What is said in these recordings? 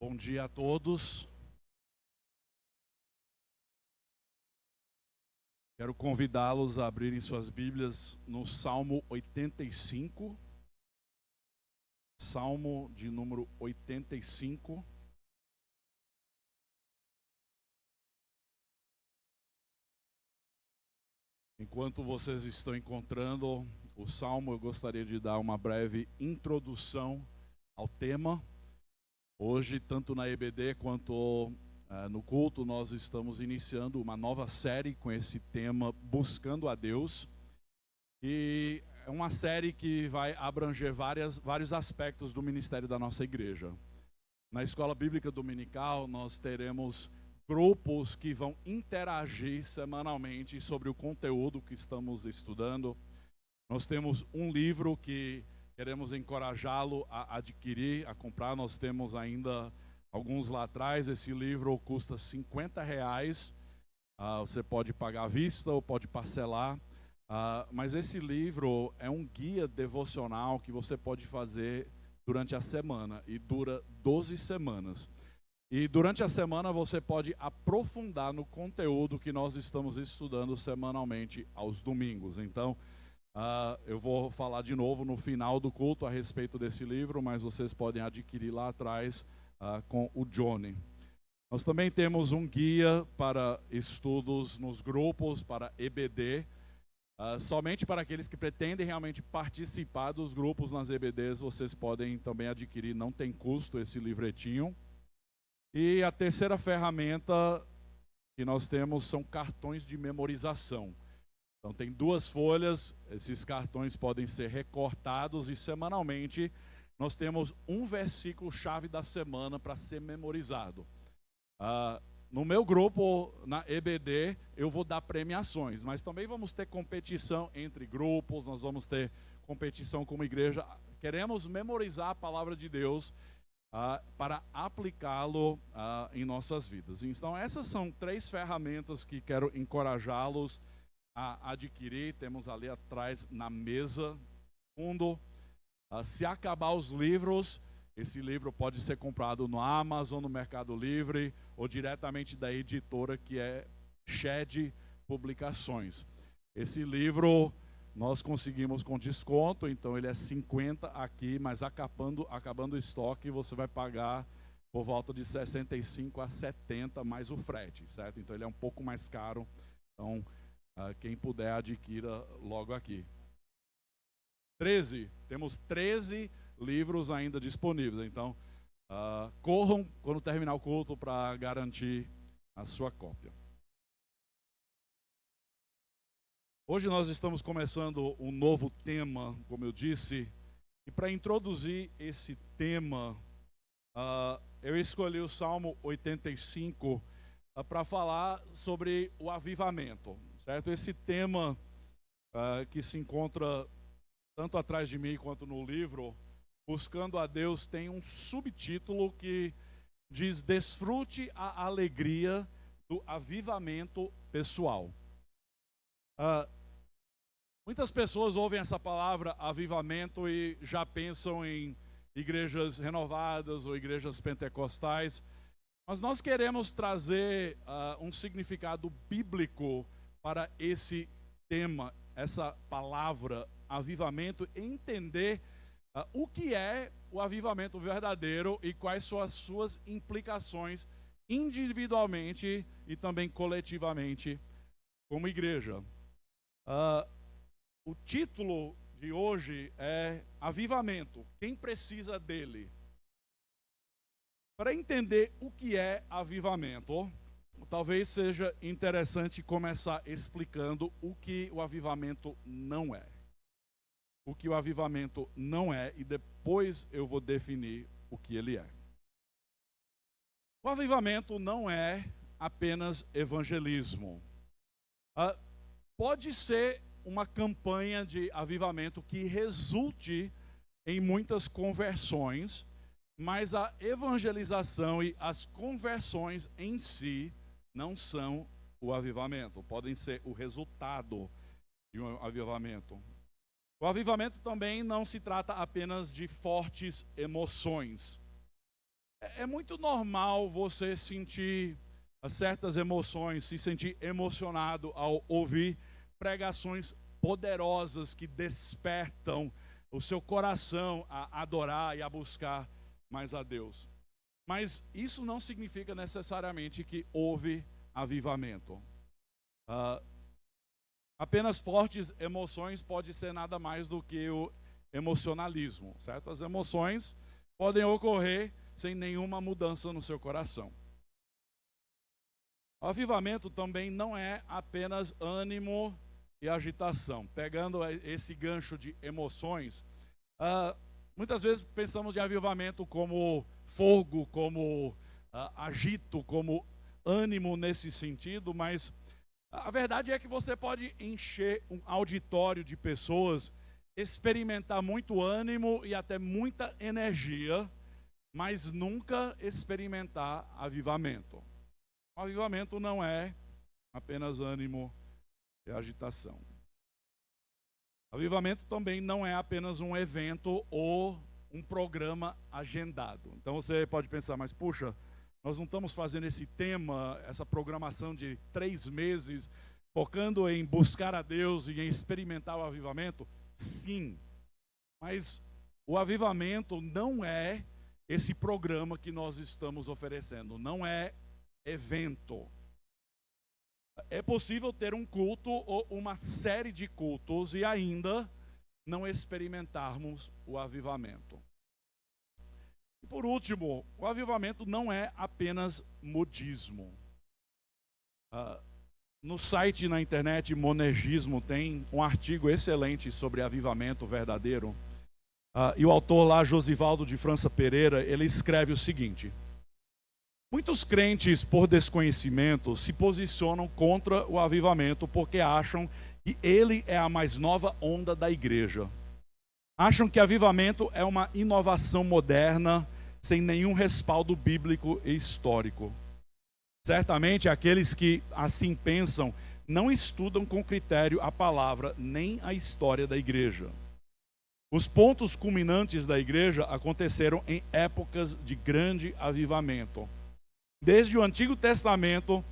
Bom dia a todos. Quero convidá-los a abrirem suas Bíblias no Salmo 85. Salmo de número 85. Enquanto vocês estão encontrando o Salmo, eu gostaria de dar uma breve introdução ao tema. Hoje, tanto na EBD quanto no culto, nós estamos iniciando uma nova série com esse tema Buscando a Deus. E é uma série que vai abranger vários aspectos do ministério da nossa igreja. Na Escola Bíblica Dominical, nós teremos grupos que vão interagir semanalmente sobre o conteúdo que estamos estudando. Nós temos um livro que queremos encorajá-lo a adquirir, a comprar. Nós temos ainda alguns lá atrás. Esse livro custa R$50. Você pode pagar à vista ou pode parcelar. Mas esse livro é um guia devocional que você pode fazer durante a semana e dura 12 semanas. E durante a semana você pode aprofundar no conteúdo que nós estamos estudando semanalmente aos domingos. Então, eu vou falar de novo no final do culto a respeito desse livro, mas vocês podem adquirir lá atrás com o Johnny. Nós também temos um guia para estudos nos grupos, para EBD. Somente para aqueles que pretendem realmente participar dos grupos nas EBDs, vocês podem também adquirir, não tem custo esse livretinho. E a terceira ferramenta que nós temos são cartões de memorização. Então tem 2 folhas, esses cartões podem ser recortados e semanalmente nós temos um versículo-chave da semana para ser memorizado. No meu grupo, na EBD, eu vou dar premiações, mas também vamos ter competição entre grupos, nós vamos ter competição como igreja. Queremos memorizar a palavra de Deus para aplicá-lo em nossas vidas. Então essas são 3 ferramentas que quero encorajá-los a adquirir. Temos ali atrás na mesa, fundo. Se acabar os livros, esse livro pode ser comprado no Amazon, no Mercado Livre, ou diretamente da editora que é Shed Publicações. Esse livro nós conseguimos com desconto, então ele é 50 aqui, mas acabando o estoque, você vai pagar por volta de 65 a 70 mais o frete, certo? Então ele é um pouco mais caro, então quem puder adquira logo aqui. Temos 13 livros ainda disponíveis, então corram quando terminar o culto para garantir a sua cópia. Hoje nós estamos começando um novo tema, como eu disse, e para introduzir esse tema, eu escolhi o Salmo 85 para falar sobre o avivamento, certo? Esse tema que se encontra tanto atrás de mim quanto no livro, Buscando a Deus, tem um subtítulo que diz: Desfrute a alegria do avivamento pessoal. Muitas pessoas ouvem essa palavra avivamento e já pensam em igrejas renovadas ou igrejas pentecostais, mas nós queremos trazer um significado bíblico para esse tema, essa palavra avivamento, e entender o que é o avivamento verdadeiro e quais são as suas implicações individualmente e também coletivamente como igreja. O título de hoje é Avivamento, quem precisa dele? Para entender o que é avivamento, talvez seja interessante começar explicando o que o avivamento não é. O que o avivamento não é, e depois eu vou definir o que ele é. O avivamento não é apenas evangelismo. Pode ser uma campanha de avivamento que resulte em muitas conversões, mas a evangelização e as conversões em si não são o avivamento, podem ser o resultado de um avivamento. O avivamento também não se trata apenas de fortes emoções. É muito normal você sentir certas emoções, se sentir emocionado ao ouvir pregações poderosas que despertam o seu coração a adorar e a buscar mais a Deus. Mas isso não significa necessariamente que houve avivamento. Apenas fortes emoções pode ser nada mais do que o emocionalismo, certo? As emoções podem ocorrer sem nenhuma mudança no seu coração. O avivamento também não é apenas ânimo e agitação. Pegando esse gancho de emoções, muitas vezes pensamos de avivamento como fogo, como agito, como ânimo nesse sentido, mas a verdade é que você pode encher um auditório de pessoas, experimentar muito ânimo e até muita energia, mas nunca experimentar avivamento. O avivamento não é apenas ânimo e agitação. Avivamento também não é apenas um evento ou um programa agendado. Então você pode pensar, mas puxa, nós não estamos fazendo esse tema, essa programação de 3 meses, focando em buscar a Deus e em experimentar o avivamento? Sim, mas o avivamento não é esse programa que nós estamos oferecendo, não é evento. É possível ter um culto ou uma série de cultos e ainda não experimentarmos o avivamento. E por último, o avivamento não é apenas modismo. No site na internet Monergismo tem um artigo excelente sobre avivamento verdadeiro. E o autor lá, Josivaldo de França Pereira, ele escreve o seguinte: muitos crentes, por desconhecimento, se posicionam contra o avivamento porque acham que ele é a mais nova onda da igreja. Acham que avivamento é uma inovação moderna, sem nenhum respaldo bíblico e histórico. Certamente, aqueles que assim pensam não estudam com critério a palavra nem a história da igreja. Os pontos culminantes da igreja aconteceram em épocas de grande avivamento. Desde o Antigo Testamento,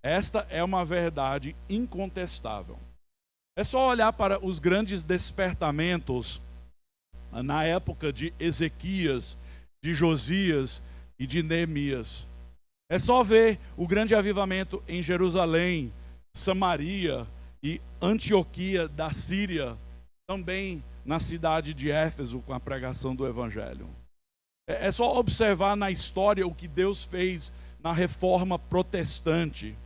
esta é uma verdade incontestável. É só olhar para os grandes despertamentos na época de Ezequias, de Josias e de Neemias. É só ver o grande avivamento em Jerusalém, Samaria e Antioquia da Síria, também na cidade de Éfeso, com a pregação do Evangelho. É só observar na história o que Deus fez na Reforma Protestante,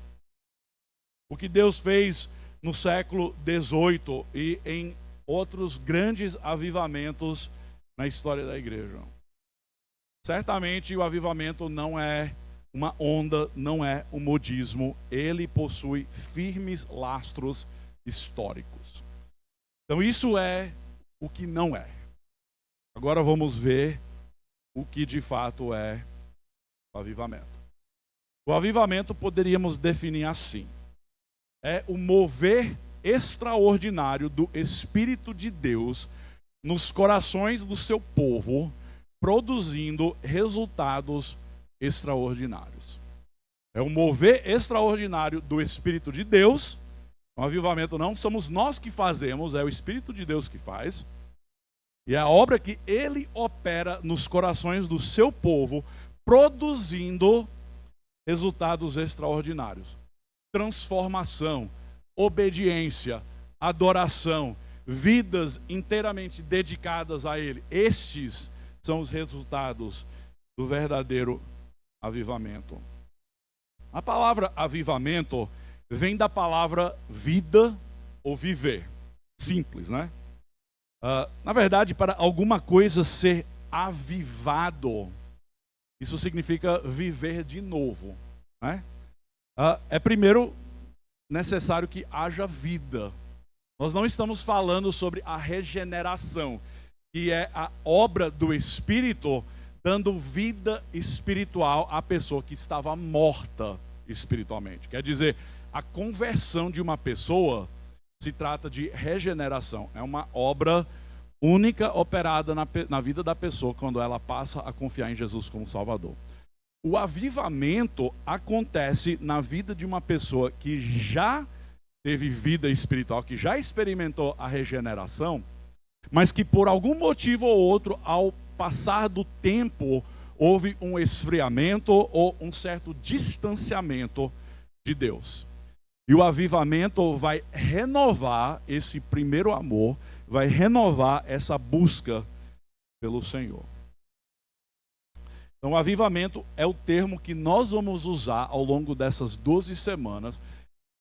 o que Deus fez no século XVIII e em outros grandes avivamentos na história da igreja. Certamente o avivamento não é uma onda, não é um modismo, ele possui firmes lastros históricos. Então isso é o que não é. Agora vamos ver o que de fato é o avivamento. O avivamento poderíamos definir assim: é o mover extraordinário do Espírito de Deus nos corações do seu povo, produzindo resultados extraordinários. É o mover extraordinário do Espírito de Deus. O avivamento não somos nós que fazemos, é o Espírito de Deus que faz. E é a obra que ele opera nos corações do seu povo, produzindo resultados extraordinários. Transformação, obediência, adoração, vidas inteiramente dedicadas a ele. Estes são os resultados do verdadeiro avivamento. A palavra avivamento vem da palavra vida ou viver. Simples, né? Na verdade, para alguma coisa ser avivado, isso significa viver de novo, né? É primeiro necessário que haja vida. Nós não estamos falando sobre a regeneração, que é a obra do Espírito dando vida espiritual à pessoa que estava morta espiritualmente. Quer dizer, a conversão de uma pessoa se trata de regeneração. É uma obra única operada na vida da pessoa quando ela passa a confiar em Jesus como Salvador. O avivamento acontece na vida de uma pessoa que já teve vida espiritual, que já experimentou a regeneração, mas que por algum motivo ou outro, ao passar do tempo, houve um esfriamento ou um certo distanciamento de Deus. E o avivamento vai renovar esse primeiro amor, vai renovar essa busca pelo Senhor. Então, o avivamento é o termo que nós vamos usar ao longo dessas 12 semanas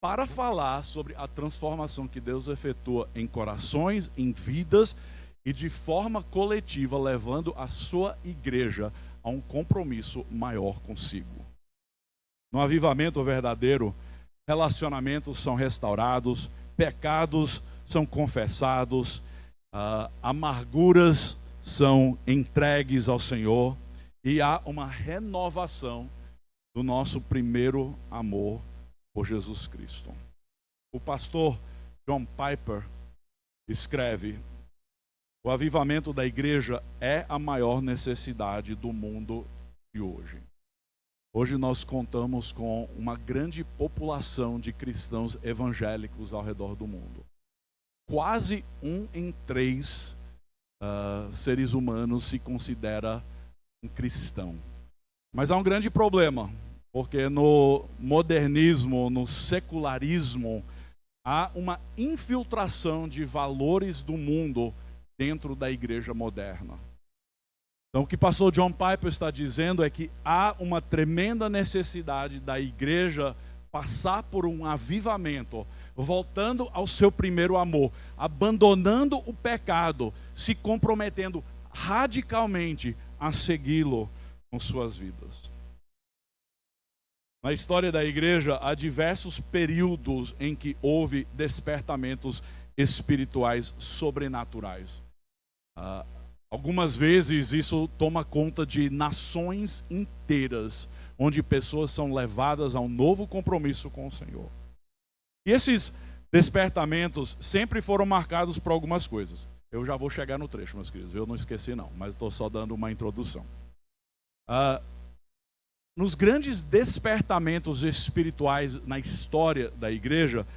para falar sobre a transformação que Deus efetua em corações, em vidas e de forma coletiva, levando a sua igreja a um compromisso maior consigo. No avivamento verdadeiro, relacionamentos são restaurados, pecados são confessados, amarguras são entregues ao Senhor e há uma renovação do nosso primeiro amor por Jesus Cristo. O pastor John Piper escreve: o avivamento da igreja é a maior necessidade do mundo de hoje. Hoje nós contamos com uma grande população de cristãos evangélicos ao redor do mundo. Quase 1 em 3 seres humanos se considera um cristão. Mas há um grande problema, porque no modernismo, no secularismo, há uma infiltração de valores do mundo dentro da igreja moderna. Então, o que o pastor John Piper está dizendo é que há uma tremenda necessidade da igreja passar por um avivamento, voltando ao seu primeiro amor, abandonando o pecado, se comprometendo radicalmente a segui-lo com suas vidas. Na história da igreja, há diversos períodos em que houve despertamentos espirituais sobrenaturais. Algumas vezes isso toma conta de nações inteiras, onde pessoas são levadas a um novo compromisso com o Senhor. E esses despertamentos sempre foram marcados por algumas coisas. Eu já vou chegar no trecho, meus queridos, eu não esqueci não, mas estou só dando uma introdução. Nos grandes despertamentos espirituais na história da igreja,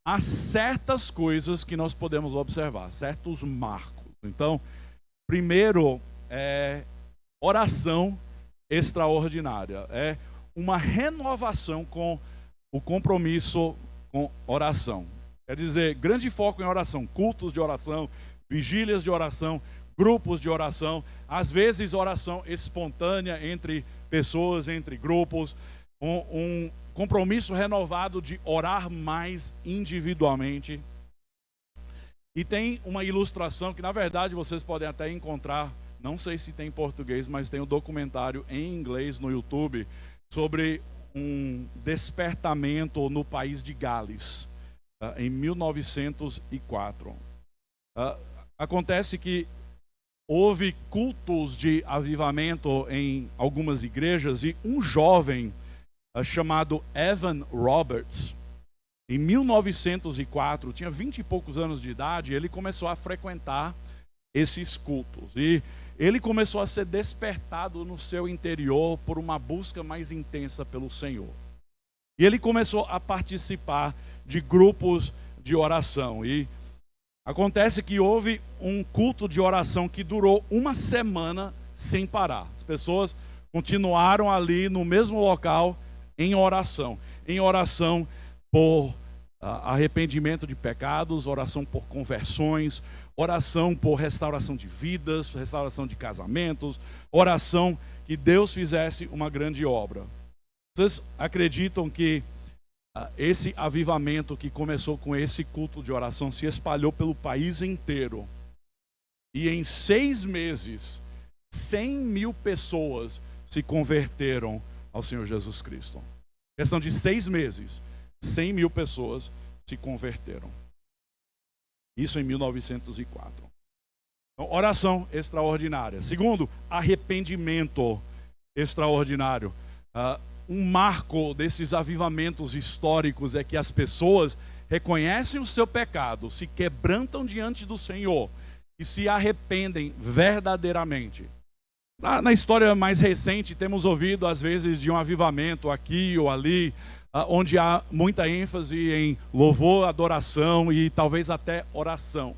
há certas coisas que nós podemos observar, certos marcos. Então, primeiro é oração extraordinária, é uma renovação com o compromisso com oração. Quer dizer, grande foco em oração, cultos de oração, vigílias de oração, grupos de oração, às vezes oração espontânea entre pessoas, entre grupos, um compromisso renovado de orar mais individualmente. E tem uma ilustração que, na verdade, vocês podem até encontrar, não sei se tem em português, mas tem um documentário em inglês no YouTube sobre um despertamento no país de Gales, em 1904. Acontece que houve cultos de avivamento em algumas igrejas e um jovem chamado Evan Roberts, em 1904, tinha 20 e poucos anos de idade, ele começou a frequentar esses cultos. E ele começou a ser despertado no seu interior por uma busca mais intensa pelo Senhor. E ele começou a participar de grupos de oração. E acontece que houve um culto de oração que durou uma semana sem parar. As pessoas continuaram ali no mesmo local em oração por arrependimento de pecados, oração por conversões, oração por restauração de vidas, restauração de casamentos, oração que Deus fizesse uma grande obra. Vocês acreditam que esse avivamento que começou com esse culto de oração se espalhou pelo país inteiro? E em 6 meses, 100 mil pessoas se converteram ao Senhor Jesus Cristo. Em questão de 6 meses, 100 mil pessoas se converteram. Isso em 1904. Então, oração extraordinária. Segundo, arrependimento extraordinário. Um marco desses avivamentos históricos é que as pessoas reconhecem o seu pecado, se quebrantam diante do Senhor que se arrependem verdadeiramente. Na história mais recente, temos ouvido às vezes de um avivamento aqui ou ali, onde há muita ênfase em louvor, adoração e talvez até oração.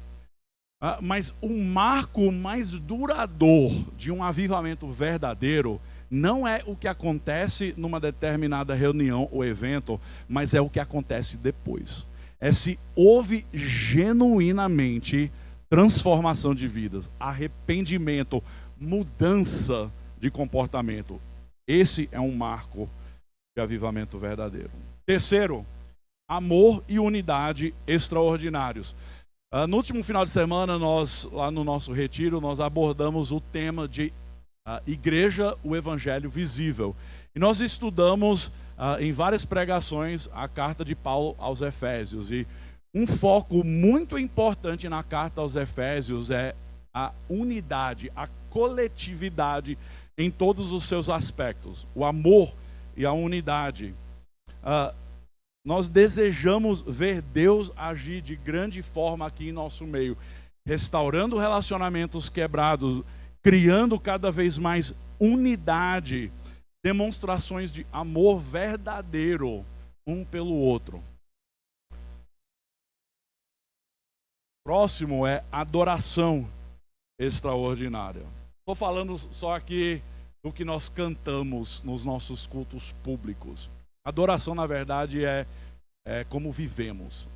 Mas o marco mais duradouro de um avivamento verdadeiro não é o que acontece numa determinada reunião ou evento, mas é o que acontece depois. É se houve genuinamente transformação de vidas, arrependimento, mudança de comportamento. Esse é um marco de avivamento verdadeiro. Terceiro, amor e unidade extraordinários. No último final de semana, lá no nosso retiro, nós abordamos o tema de Igreja, o Evangelho Visível. E nós estudamos em várias pregações a carta de Paulo aos Efésios. E um foco muito importante na carta aos Efésios é a unidade, a coletividade em todos os seus aspectos. O amor e a unidade. Nós desejamos ver Deus agir de grande forma aqui em nosso meio, restaurando relacionamentos quebrados, criando cada vez mais unidade, demonstrações de amor verdadeiro um pelo outro. Próximo é adoração extraordinária. Estou falando só aqui do que nós cantamos nos nossos cultos públicos. Adoração, na verdade, é como vivemos.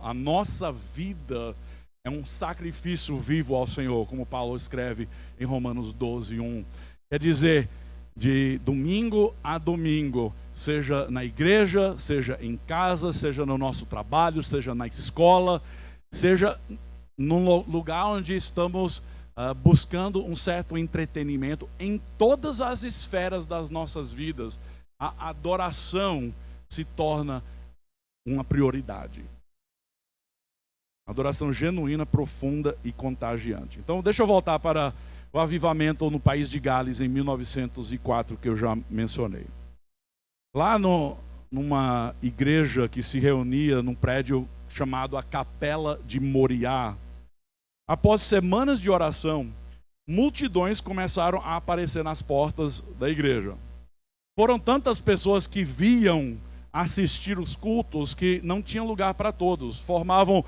A nossa vida é um sacrifício vivo ao Senhor, como Paulo escreve em Romanos 12:1. Quer dizer, de domingo a domingo, seja na igreja, seja em casa, seja no nosso trabalho, seja na escola, seja num lugar onde estamos buscando um certo entretenimento, em todas as esferas das nossas vidas, a adoração se torna uma prioridade. Adoração genuína, profunda e contagiante. Então, deixa eu voltar para o avivamento no país de Gales em 1904, que eu já mencionei. Lá numa igreja que se reunia num prédio chamado a Capela de Moriá, após semanas de oração, multidões começaram a aparecer nas portas da igreja. Foram tantas pessoas que viam assistir os cultos que não tinha lugar para todos. Formavam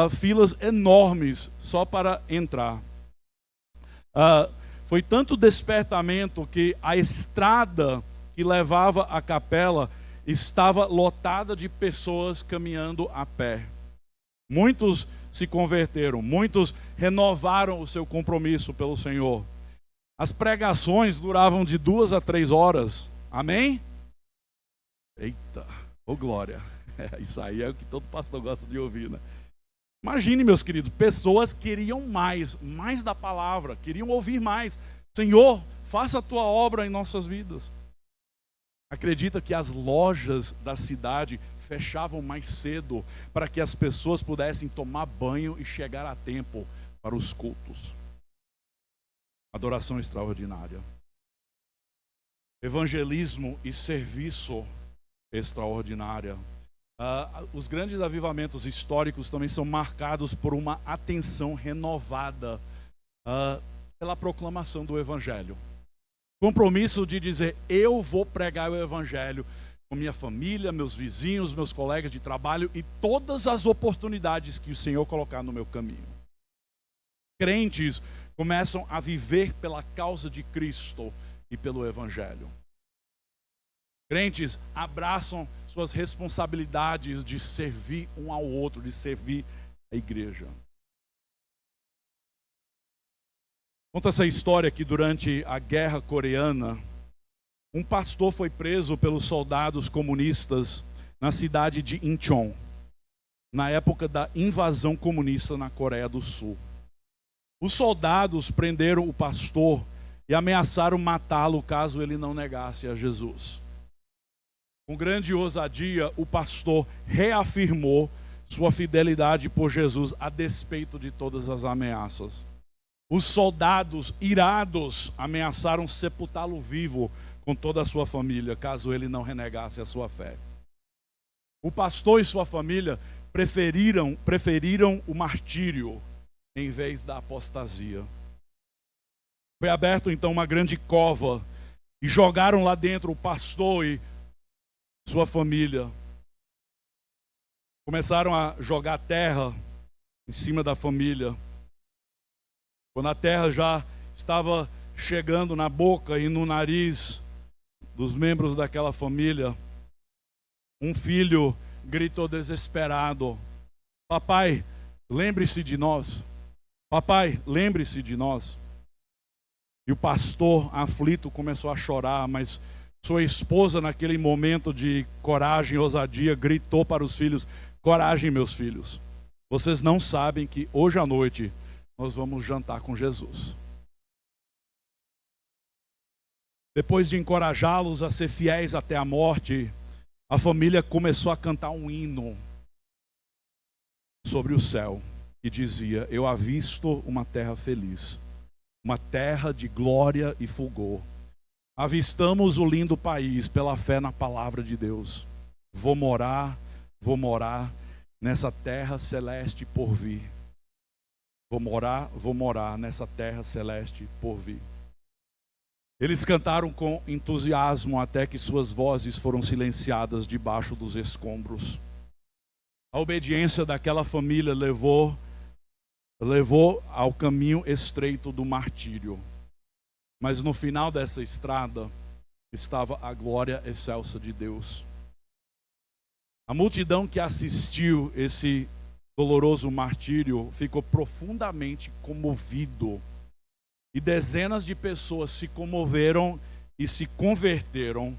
filas enormes só para entrar. Foi tanto despertamento que a estrada que levava à capela estava lotada de pessoas caminhando a pé. Muitos se converteram, muitos renovaram o seu compromisso pelo Senhor. As pregações duravam de 2 a 3 horas. Amém? Eita, ô glória. Isso aí é o que todo pastor gosta de ouvir, né? Imagine, meus queridos, pessoas queriam mais da palavra, queriam ouvir mais. Senhor, faça a tua obra em nossas vidas. Acredita que as lojas da cidade fechavam mais cedo para que as pessoas pudessem tomar banho e chegar a tempo para os cultos. Adoração extraordinária. Evangelismo e serviço extraordinária. Os grandes avivamentos históricos também são marcados por uma atenção renovada pela proclamação do Evangelho. Compromisso de dizer, eu vou pregar o Evangelho com minha família, meus vizinhos, meus colegas de trabalho e todas as oportunidades que o Senhor colocar no meu caminho. Crentes começam a viver pela causa de Cristo e pelo Evangelho. Crentes abraçam suas responsabilidades de servir um ao outro, de servir a igreja. Conta essa história que durante a Guerra Coreana, um pastor foi preso pelos soldados comunistas na cidade de Incheon, na época da invasão comunista na Coreia do Sul. Os soldados prenderam o pastor e ameaçaram matá-lo caso ele não negasse a Jesus. Com grande ousadia, o pastor reafirmou sua fidelidade por Jesus a despeito de todas as ameaças. Os soldados, irados, ameaçaram sepultá-lo vivo com toda a sua família, caso ele não renegasse a sua fé. O pastor e sua família preferiram o martírio em vez da apostasia. Foi aberto então uma grande cova e jogaram lá dentro o pastor e sua família. Começaram a jogar terra em cima da família. Quando a terra já estava chegando na boca e no nariz dos membros daquela família, um filho gritou desesperado: papai, lembre-se de nós. Papai, lembre-se de nós. E o pastor, aflito, começou a chorar, mas sua esposa, naquele momento de coragem e ousadia, gritou para os filhos: coragem, meus filhos. Vocês não sabem que hoje à noite nós vamos jantar com Jesus. Depois de encorajá-los a ser fiéis até a morte, a família começou a cantar um hino sobre o céu, que dizia: eu avisto uma terra feliz, uma terra de glória e fulgor. Avistamos o lindo país pela fé na palavra de Deus. Vou morar nessa terra celeste por vir. Vou morar nessa terra celeste por vir. Eles cantaram com entusiasmo até que suas vozes foram silenciadas debaixo dos escombros. A obediência daquela família levou ao caminho estreito do martírio. Mas no final dessa estrada estava a glória excelsa de Deus. A multidão que assistiu esse doloroso martírio ficou profundamente comovido. E dezenas de pessoas se comoveram e se converteram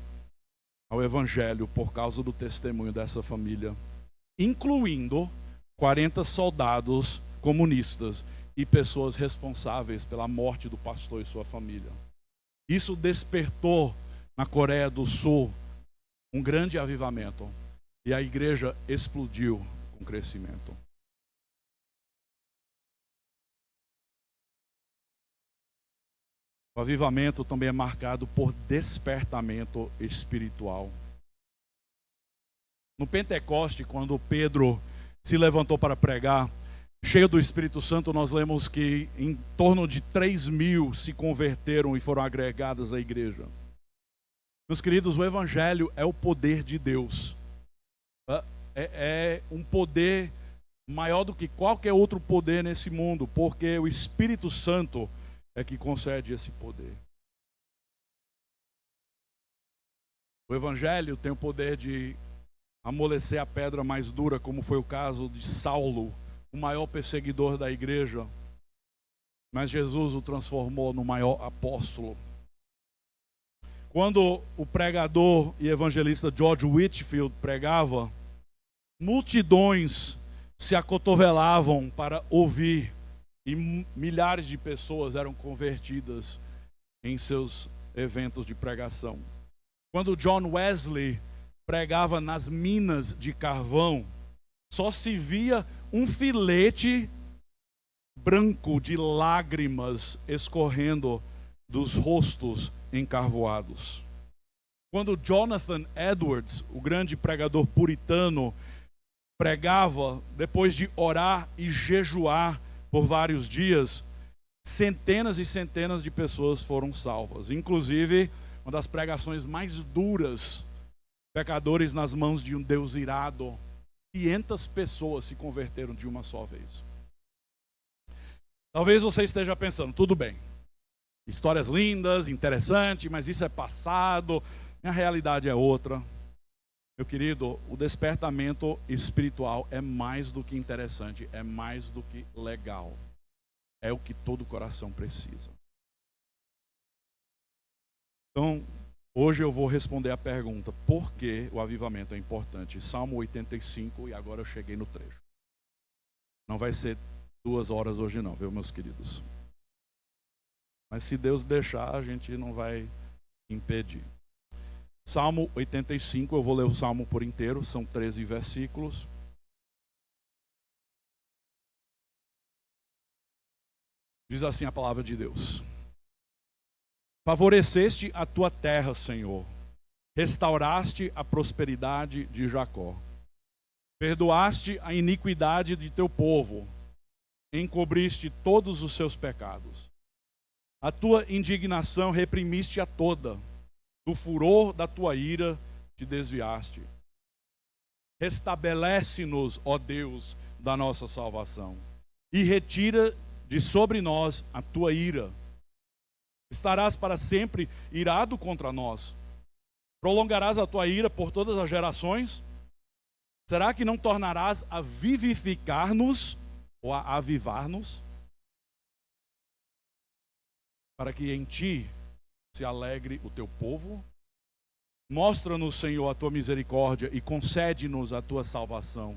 ao Evangelho por causa do testemunho dessa família, incluindo 40 soldados comunistas e pessoas responsáveis pela morte do pastor e sua família. Isso despertou na Coreia do Sul um grande avivamento e a igreja explodiu com crescimento. O avivamento também é marcado por despertamento espiritual. No Pentecoste, quando Pedro se levantou para pregar, cheio do Espírito Santo, nós lemos que em torno de 3.000 se converteram e foram agregadas à igreja. Meus queridos, o Evangelho é o poder de Deus. É um poder maior do que qualquer outro poder nesse mundo, porque o Espírito Santo é que concede esse poder. O Evangelho tem o poder de amolecer a pedra mais dura, como foi o caso de Saulo, o maior perseguidor da igreja. Mas Jesus o transformou no maior apóstolo. Quando o pregador e evangelista George Whitefield pregava, multidões se acotovelavam para ouvir. E milhares de pessoas eram convertidas em seus eventos de pregação. Quando John Wesley pregava nas minas de carvão, só se via um filete branco de lágrimas escorrendo dos rostos encarvoados. Quando Jonathan Edwards, o grande pregador puritano, pregava, depois de orar e jejuar por vários dias, centenas e centenas de pessoas foram salvas. Inclusive, uma das pregações mais duras, pecadores nas mãos de um Deus irado, 500 pessoas se converteram de uma só vez. Talvez você esteja pensando, tudo bem, histórias lindas, interessantes, mas isso é passado, minha realidade é outra. Meu querido, o despertamento espiritual é mais do que interessante, é mais do que legal. É o que todo coração precisa. Então, hoje eu vou responder a pergunta, por que o avivamento é importante? Salmo 85, e agora eu cheguei no trecho. Não vai ser 2 horas hoje não, viu, meus queridos? Mas se Deus deixar, a gente não vai impedir. Salmo 85, eu vou ler o Salmo por inteiro, são 13 versículos. Diz assim a palavra de Deus: favoreceste a tua terra, Senhor, restauraste a prosperidade de Jacó, perdoaste a iniquidade de teu povo, encobriste todos os seus pecados. A tua indignação reprimiste a toda. Do furor da tua ira te desviaste. Restabelece-nos, ó Deus, da nossa salvação, e retira de sobre nós a tua ira. Estarás para sempre irado contra nós. Prolongarás a tua ira por todas as gerações? Será que não tornarás a vivificar-nos ou a avivar-nos? Para que em ti se alegre o teu povo? Mostra-nos, Senhor, a tua misericórdia e concede-nos a tua salvação.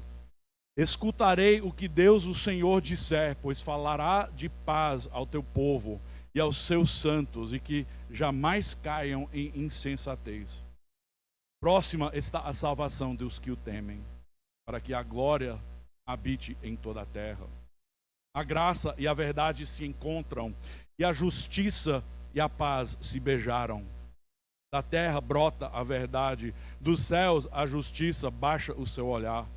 Escutarei o que Deus, o Senhor, disser, pois falará de paz ao teu povo e aos seus santos, e que jamais caiam em insensatez. Próxima está a salvação dos que o temem, para que a glória habite em toda a terra. A graça e a verdade se encontram, e a justiça e a paz se beijaram. Da terra brota a verdade, dos céus a justiça baixa o seu olhar.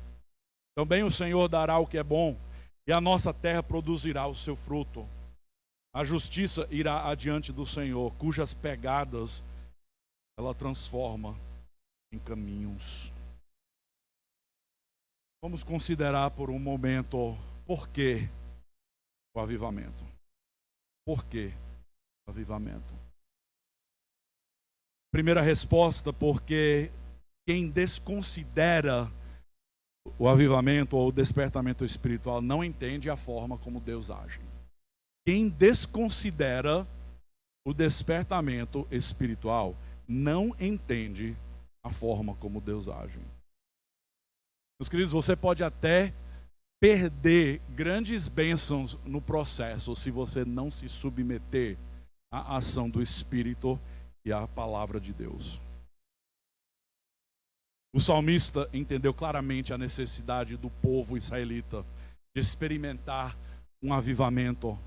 Também o Senhor dará o que é bom, e a nossa terra produzirá o seu fruto. A justiça irá adiante do Senhor, cujas pegadas ela transforma em caminhos. Vamos considerar por um momento por que o avivamento. Por que o avivamento? Primeira resposta, porque quem desconsidera o avivamento ou o despertamento espiritual não entende a forma como Deus age. Quem desconsidera o despertamento espiritual não entende a forma como Deus age. Meus queridos, você pode até perder grandes bênçãos no processo se você não se submeter à ação do Espírito e à palavra de Deus. O salmista entendeu claramente a necessidade do povo israelita de experimentar um avivamento.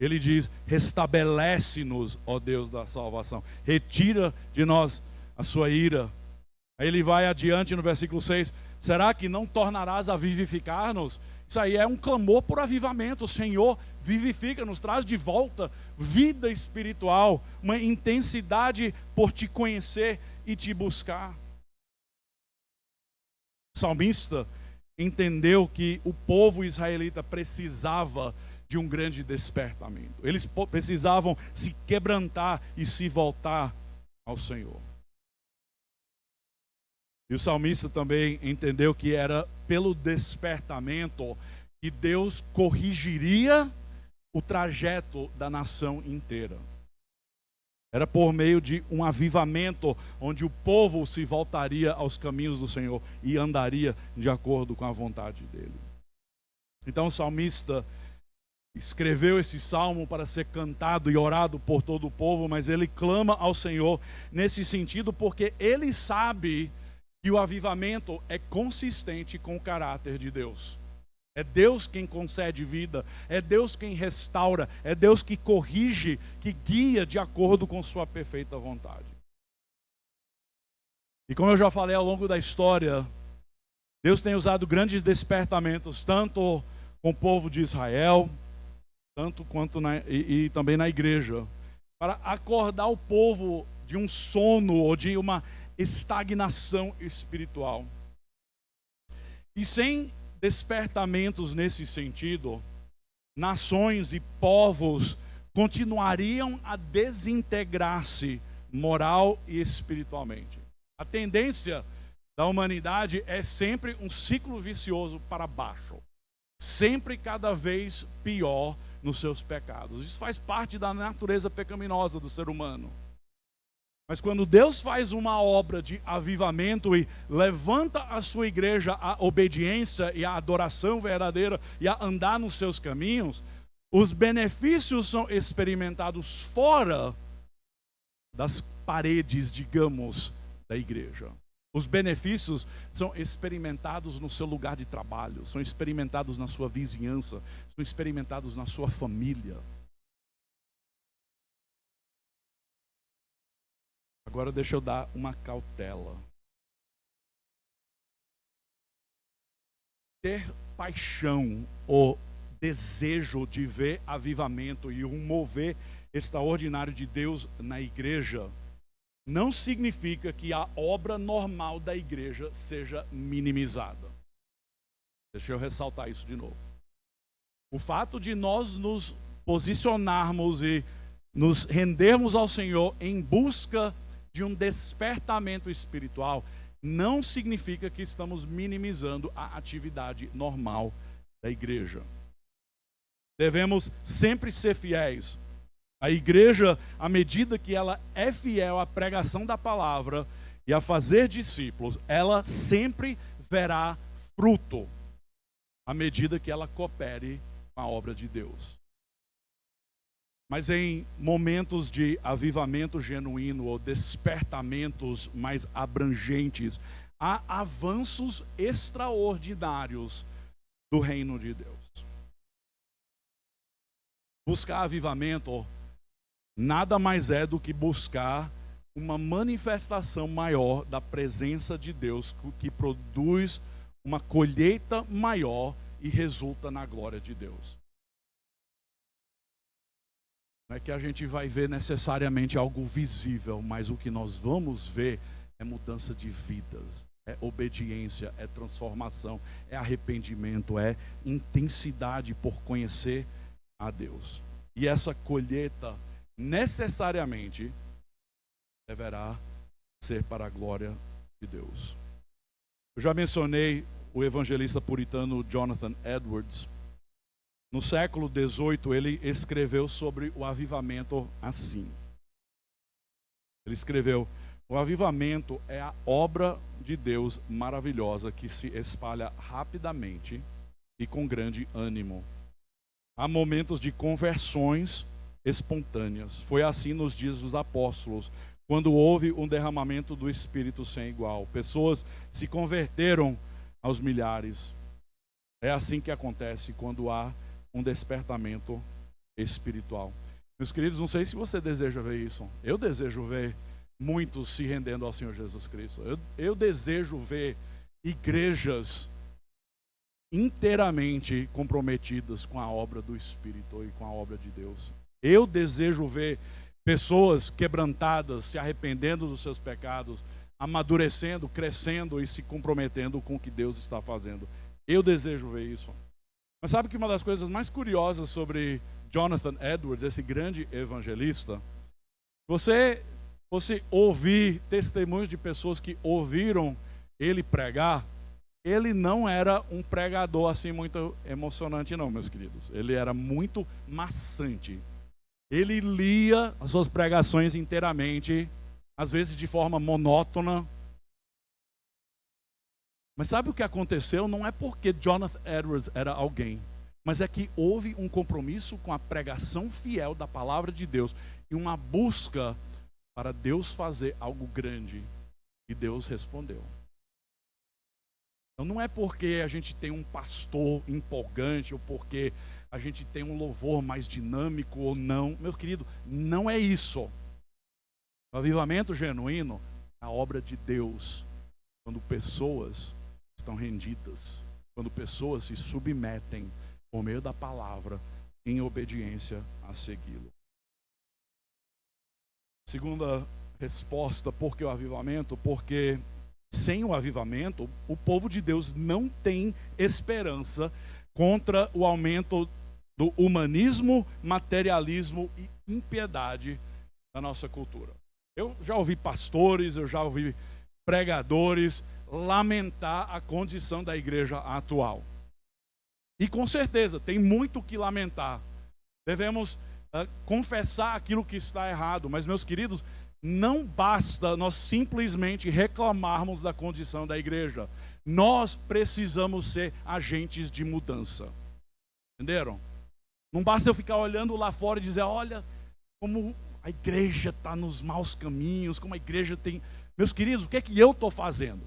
Ele diz: restabelece-nos, ó Deus da salvação, retira de nós a sua ira. Aí ele vai adiante no versículo 6, será que não tornarás a vivificar-nos? Isso aí é um clamor por avivamento. O Senhor vivifica, nos traz de volta vida espiritual, uma intensidade por te conhecer e te buscar. O salmista entendeu que o povo israelita precisava de um grande despertamento. Eles precisavam se quebrantar e se voltar ao Senhor. E o salmista também entendeu que era pelo despertamento que Deus corrigiria o trajeto da nação inteira. Era por meio de um avivamento onde o povo se voltaria aos caminhos do Senhor e andaria de acordo com a vontade dele. Então o salmista escreveu esse salmo para ser cantado e orado por todo o povo, mas ele clama ao Senhor nesse sentido porque ele sabe que o avivamento é consistente com o caráter de Deus. É Deus quem concede vida, é Deus quem restaura, é Deus que corrige, que guia de acordo com sua perfeita vontade. E como eu já falei ao longo da história, Deus tem usado grandes despertamentos, tanto com o povo de Israel, tanto quanto e também na igreja, para acordar o povo de um sono ou de uma estagnação espiritual. E sem despertamentos nesse sentido, nações e povos continuariam a desintegrar-se moral e espiritualmente. A tendência da humanidade é sempre um ciclo vicioso para baixo, sempre cada vez pior nos seus pecados. Isso faz parte da natureza pecaminosa do ser humano. Mas quando Deus faz uma obra de avivamento e levanta a sua igreja à obediência e à adoração verdadeira e a andar nos seus caminhos, os benefícios são experimentados fora das paredes, digamos, da igreja. Os benefícios são experimentados no seu lugar de trabalho, são experimentados na sua vizinhança, são experimentados na sua família. Agora deixa eu dar uma cautela. Ter paixão ou desejo de ver avivamento e um mover extraordinário de Deus na igreja, não significa que a obra normal da igreja seja minimizada. Deixa eu ressaltar isso de novo. O fato de nós nos posicionarmos e nos rendermos ao Senhor em busca de um despertamento espiritual não significa que estamos minimizando a atividade normal da igreja. Devemos sempre ser fiéis. A igreja, à medida que ela é fiel à pregação da palavra e a fazer discípulos, ela sempre verá fruto, à medida que ela coopere com a obra de Deus. Mas em momentos de avivamento genuíno ou despertamentos mais abrangentes, há avanços extraordinários do reino de Deus. Buscar avivamento nada mais é do que buscar uma manifestação maior da presença de Deus, que produz uma colheita maior e resulta na glória de Deus. Não é que a gente vai ver necessariamente algo visível, mas o que nós vamos ver é mudança de vidas, é obediência, é transformação, é arrependimento, é intensidade por conhecer a Deus. E essa colheita necessariamente deverá ser para a glória de Deus. Eu já mencionei o evangelista puritano Jonathan Edwards. No século XVIII, ele escreveu sobre o avivamento assim. Ele escreveu: o avivamento é a obra de Deus maravilhosa que se espalha rapidamente e com grande ânimo. Há momentos de conversões espontâneas. Foi assim nos dias dos apóstolos, quando houve um derramamento do Espírito sem igual. Pessoas se converteram aos milhares. É assim que acontece quando há um despertamento espiritual. Meus queridos, não sei se você deseja ver isso. Eu desejo ver muitos se rendendo ao Senhor Jesus Cristo. Eu desejo ver igrejas inteiramente comprometidas com a obra do Espírito e com a obra de Deus. Eu desejo ver pessoas quebrantadas, se arrependendo dos seus pecados, amadurecendo, crescendo e se comprometendo com o que Deus está fazendo. Eu desejo ver isso. Mas sabe que uma das coisas mais curiosas sobre Jonathan Edwards, esse grande evangelista, você ouvir testemunhos de pessoas que ouviram ele pregar, ele não era um pregador assim muito emocionante não, meus queridos. Ele era muito maçante. Ele lia as suas pregações inteiramente, às vezes de forma monótona. Mas sabe o que aconteceu? Não é porque Jonathan Edwards era alguém, mas é que houve um compromisso com a pregação fiel da palavra de Deus e uma busca para Deus fazer algo grande. E Deus respondeu. Então não é porque a gente tem um pastor empolgante ou porque a gente tem um louvor mais dinâmico ou não. Meu querido, não é isso. O avivamento genuíno é a obra de Deus. Quando pessoas estão rendidas, quando pessoas se submetem por meio da palavra em obediência a segui-lo. Segunda resposta, por que o avivamento? Porque sem o avivamento, o povo de Deus não tem esperança contra o aumento do humanismo, materialismo e impiedade da nossa cultura. Eu já ouvi pastores, eu já ouvi pregadores lamentar a condição da igreja atual. E com certeza, tem muito o que lamentar. Devemos confessar aquilo que está errado. Mas, meus queridos, não basta nós simplesmente reclamarmos da condição da igreja. Nós precisamos ser agentes de mudança. Entenderam? Não basta eu ficar olhando lá fora e dizer, olha como a igreja está nos maus caminhos, como a igreja tem... Meus queridos, o que é que eu estou fazendo?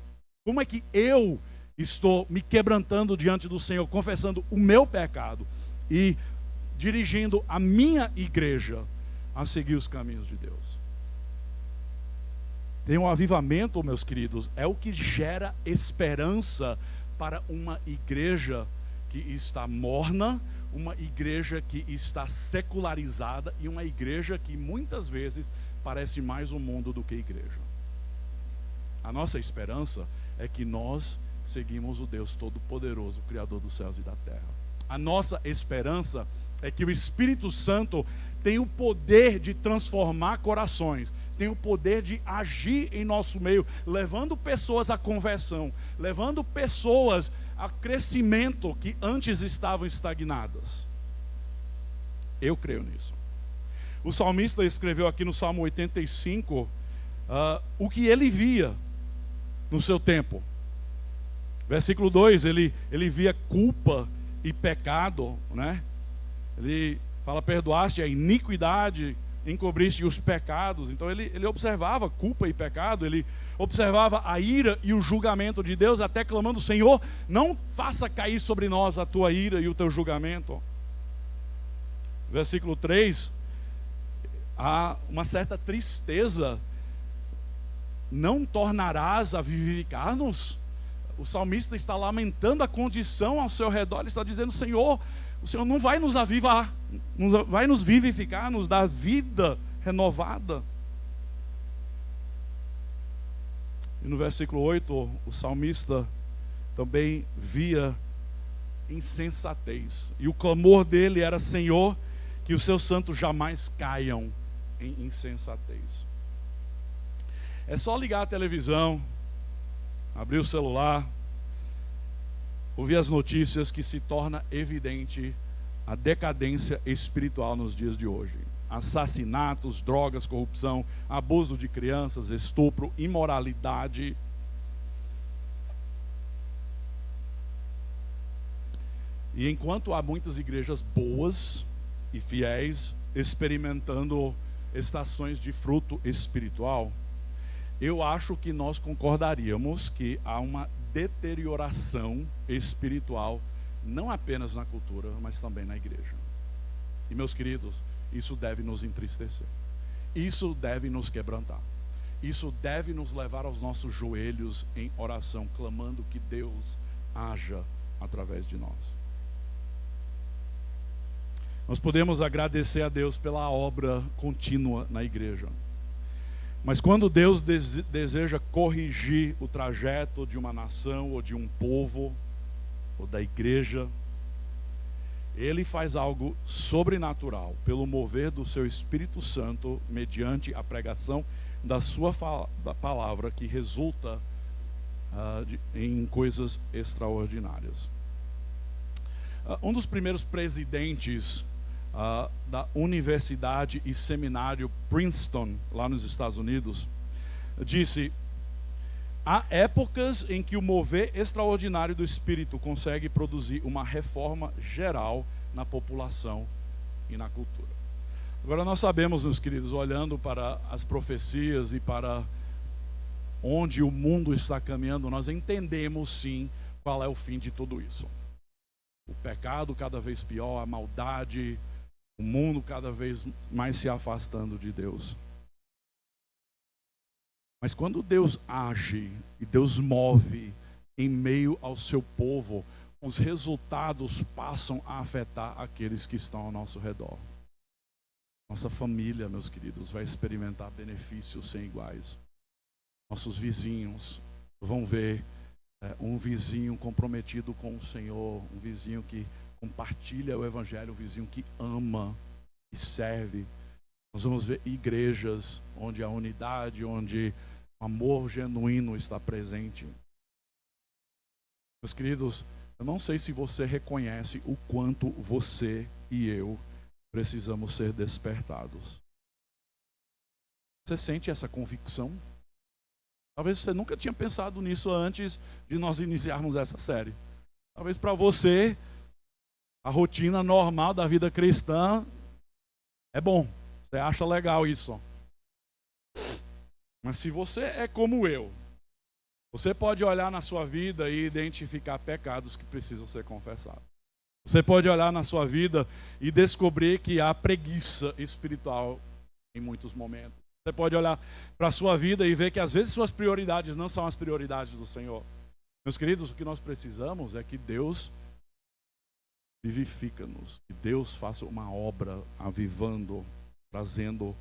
Como é que eu estou me quebrantando diante do Senhor, confessando o meu pecado e dirigindo a minha igreja a seguir os caminhos de Deus? Tem um avivamento, meus queridos, é o que gera esperança para uma igreja que está morna, uma igreja que está secularizada e uma igreja que muitas vezes parece mais um mundo do que igreja. A nossa esperança é que nós seguimos o Deus Todo-Poderoso, Criador dos céus e da terra. A nossa esperança é que o Espírito Santo tem o poder de transformar corações, tem o poder de agir em nosso meio, levando pessoas à conversão, levando pessoas a crescimento que antes estavam estagnadas. Eu creio nisso. O salmista escreveu aqui no Salmo 85 o que ele via no seu tempo. Versículo 2, ele via culpa e pecado, né? Ele fala: perdoaste a iniquidade, encobriste os pecados. Então ele observava culpa e pecado, ele observava a ira e o julgamento de Deus, até clamando: Senhor, não faça cair sobre nós a tua ira e o teu julgamento. Versículo 3, há uma certa tristeza: não tornarás a vivificar-nos? O salmista está lamentando a condição ao seu redor, ele está dizendo: Senhor, o Senhor não vai nos avivar, vai nos vivificar, nos dar vida renovada. E no versículo 8, o salmista também via insensatez. E o clamor dele era: Senhor, que os seus santos jamais caiam em insensatez. É só ligar a televisão, abrir o celular, ouvir as notícias, que se torna evidente a decadência espiritual nos dias de hoje. Assassinatos, drogas, corrupção, abuso de crianças, estupro, imoralidade. E enquanto há muitas igrejas boas e fiéis experimentando estações de fruto espiritual, eu acho que nós concordaríamos que há uma deterioração espiritual, não apenas na cultura, mas também na igreja. E, meus queridos, isso deve nos entristecer, isso deve nos quebrantar, isso deve nos levar aos nossos joelhos em oração, clamando que Deus haja através de nós. Nós podemos agradecer a Deus pela obra contínua na igreja, mas quando Deus deseja corrigir o trajeto de uma nação, ou de um povo, ou da igreja, Ele faz algo sobrenatural, pelo mover do seu Espírito Santo, mediante a pregação da sua da palavra, que resulta em coisas extraordinárias. Um dos primeiros presidentes da Universidade e Seminário Princeton, lá nos Estados Unidos, disse: há épocas em que o mover extraordinário do Espírito consegue produzir uma reforma geral na população e na cultura. Agora, nós sabemos, meus queridos, olhando para as profecias e para onde o mundo está caminhando, nós entendemos sim qual é o fim de tudo isso. O pecado cada vez pior, a maldade, o mundo cada vez mais se afastando de Deus. Mas quando Deus age e Deus move em meio ao seu povo, os resultados passam a afetar aqueles que estão ao nosso redor. Nossa família, meus queridos, vai experimentar benefícios sem iguais. Nossos vizinhos vão ver um vizinho comprometido com o Senhor, um vizinho que compartilha o Evangelho, um vizinho que ama e serve. Nós vamos ver igrejas onde a unidade, onde o amor genuíno está presente. Meus queridos, eu não sei se você reconhece o quanto você e eu precisamos ser despertados. Você sente essa convicção? Talvez você nunca tinha pensado nisso antes de nós iniciarmos essa série. Talvez para você a rotina normal da vida cristã é bom. Você acha legal isso. Mas se você é como eu, você pode olhar na sua vida e identificar pecados que precisam ser confessados. Você pode olhar na sua vida e descobrir que há preguiça espiritual em muitos momentos. Você pode olhar para a sua vida e ver que às vezes suas prioridades não são as prioridades do Senhor. Meus queridos, o que nós precisamos é que Deus vivifica-nos. Que Deus faça uma obra avivando, trazendo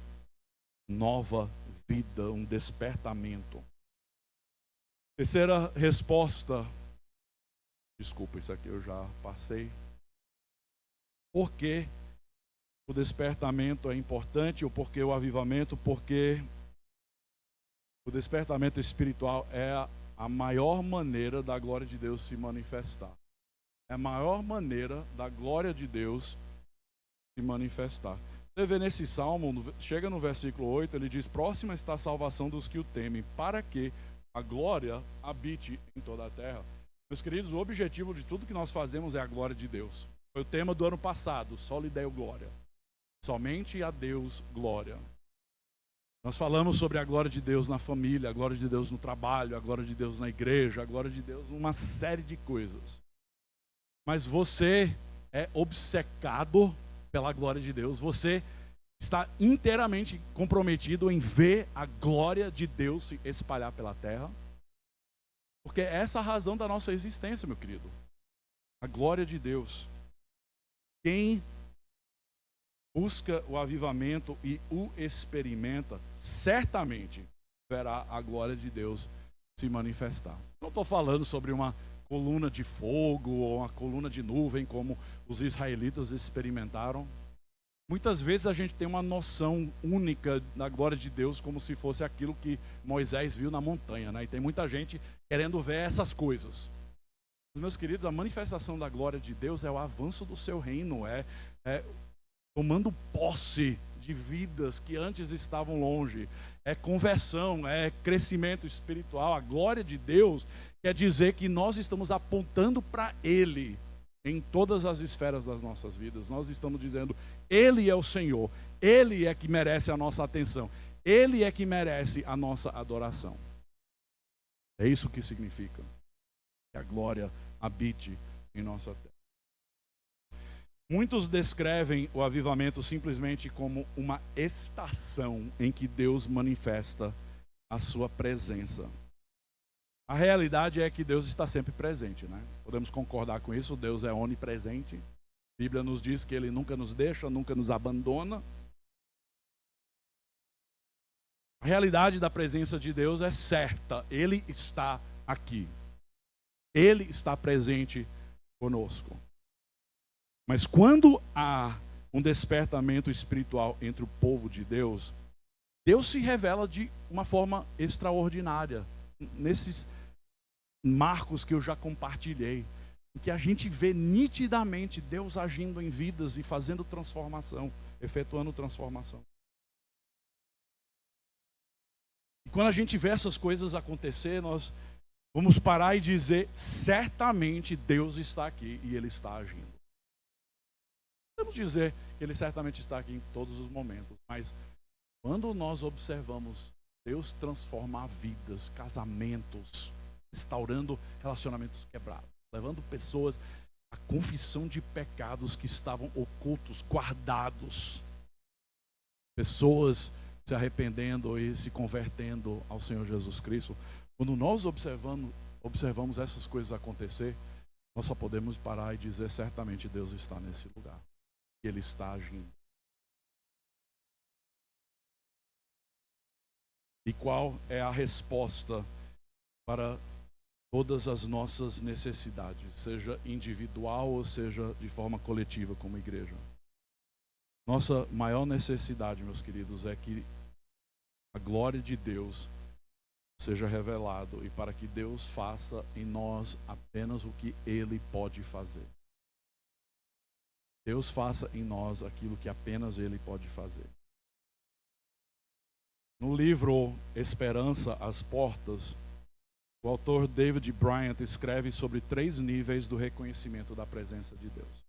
nova vida, um despertamento. Terceira resposta. Desculpa, isso aqui eu já passei. Por que o despertamento é importante, ou por que o avivamento? Porque o despertamento espiritual é a maior maneira da glória de Deus se manifestar. É a maior maneira da glória de Deus se manifestar. Você vê nesse salmo, chega no versículo 8, ele diz: próxima está a salvação dos que o temem, para que a glória habite em toda a terra. Meus queridos, o objetivo de tudo que nós fazemos é a glória de Deus. Foi o tema do ano passado, só lhe dei glória. Somente a Deus glória. Nós falamos sobre a glória de Deus na família, a glória de Deus no trabalho, a glória de Deus na igreja, a glória de Deus numa série de coisas. Mas você é obcecado pela glória de Deus. Você está inteiramente comprometido em ver a glória de Deus se espalhar pela terra. Porque é essa a razão da nossa existência, meu querido. A glória de Deus. Quem busca o avivamento e o experimenta, certamente verá a glória de Deus se manifestar. Não estou falando sobre uma coluna de fogo ou uma coluna de nuvem como os israelitas experimentaram. Muitas vezes a gente tem uma noção única da glória de Deus como se fosse aquilo que Moisés viu na montanha, né? E tem muita gente querendo ver essas coisas. Mas, meus queridos, a manifestação da glória de Deus é o avanço do seu reino, é tomando posse de vidas que antes estavam longe, é conversão, é crescimento espiritual. A glória de Deus quer dizer que nós estamos apontando para Ele em todas as esferas das nossas vidas. Nós estamos dizendo: Ele é o Senhor, Ele é que merece a nossa atenção, Ele é que merece a nossa adoração. É isso que significa que a glória habite em nossa terra. Muitos descrevem o avivamento simplesmente como uma estação em que Deus manifesta a sua presença. A realidade é que Deus está sempre presente, né? Podemos concordar com isso. Deus é onipresente. A Bíblia nos diz que Ele nunca nos deixa, nunca nos abandona. A realidade da presença de Deus é certa. Ele está aqui. Ele está presente conosco. Mas quando há um despertamento espiritual entre o povo de Deus, Deus se revela de uma forma extraordinária. Nesses marcos que eu já compartilhei, em que a gente vê nitidamente Deus agindo em vidas e fazendo transformação, efetuando transformação. E quando a gente vê essas coisas acontecer, nós vamos parar e dizer: certamente Deus está aqui e Ele está agindo. Podemos dizer que Ele certamente está aqui em todos os momentos, mas quando nós observamos Deus transformar vidas, casamentos, restaurando relacionamentos quebrados, levando pessoas à confissão de pecados que estavam ocultos, guardados, pessoas se arrependendo e se convertendo ao Senhor Jesus Cristo. Quando nós observamos essas coisas acontecer, nós só podemos parar e dizer: certamente Deus está nesse lugar, e Ele está agindo. E qual é a resposta para todas as nossas necessidades, seja individual ou seja de forma coletiva como igreja? Nossa maior necessidade, meus queridos, é que a glória de Deus seja revelado e para que Deus faça em nós apenas o que Ele pode fazer. Deus faça em nós aquilo que apenas Ele pode fazer. No livro Esperança às Portas, o autor David Bryant escreve sobre 3 níveis do reconhecimento da presença de Deus.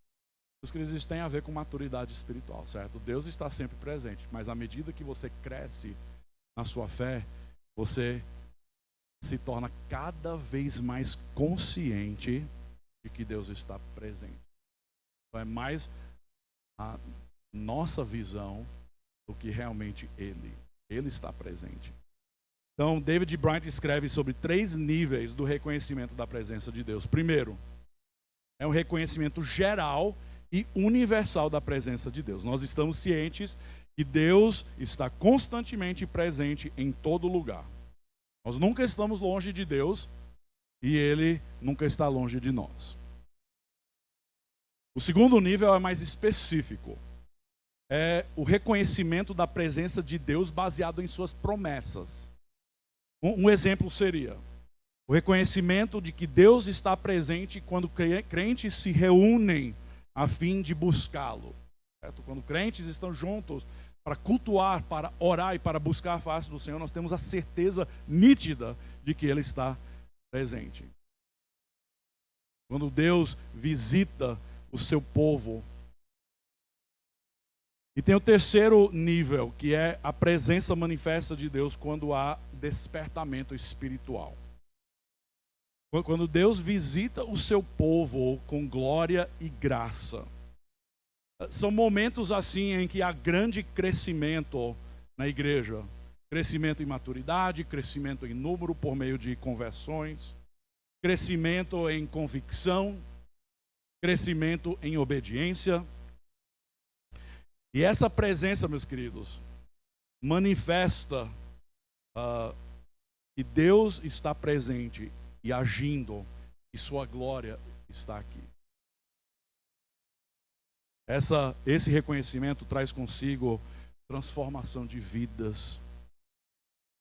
Os queridos, isso tem a ver com maturidade espiritual, certo? Deus está sempre presente, mas à medida que você cresce na sua fé, você se torna cada vez mais consciente de que Deus está presente. Então é mais a nossa visão do que realmente Ele está presente. Então, David Bryant escreve sobre 3 níveis do reconhecimento da presença de Deus. Primeiro, É um reconhecimento geral e universal da presença de Deus. Nós estamos cientes que Deus está constantemente presente em todo lugar. Nós nunca estamos longe de Deus e Ele nunca está longe de nós. O segundo nível é mais específico. É o reconhecimento da presença de Deus baseado em suas promessas. Um exemplo seria o reconhecimento de que Deus está presente quando crentes se reúnem a fim de buscá-lo. Certo? Quando crentes estão juntos para cultuar, para orar e para buscar a face do Senhor, nós temos a certeza nítida de que Ele está presente. Quando Deus visita o seu povo. E tem o terceiro nível, que é a presença manifesta de Deus quando há despertamento espiritual. Quando Deus visita o seu povo com glória e graça. São momentos assim em que há grande crescimento na igreja. Crescimento em maturidade, crescimento em número por meio de conversões, crescimento em convicção, crescimento em obediência. E essa presença, meus queridos, manifesta que Deus está presente e agindo, e sua glória está aqui. Esse reconhecimento traz consigo transformação de vidas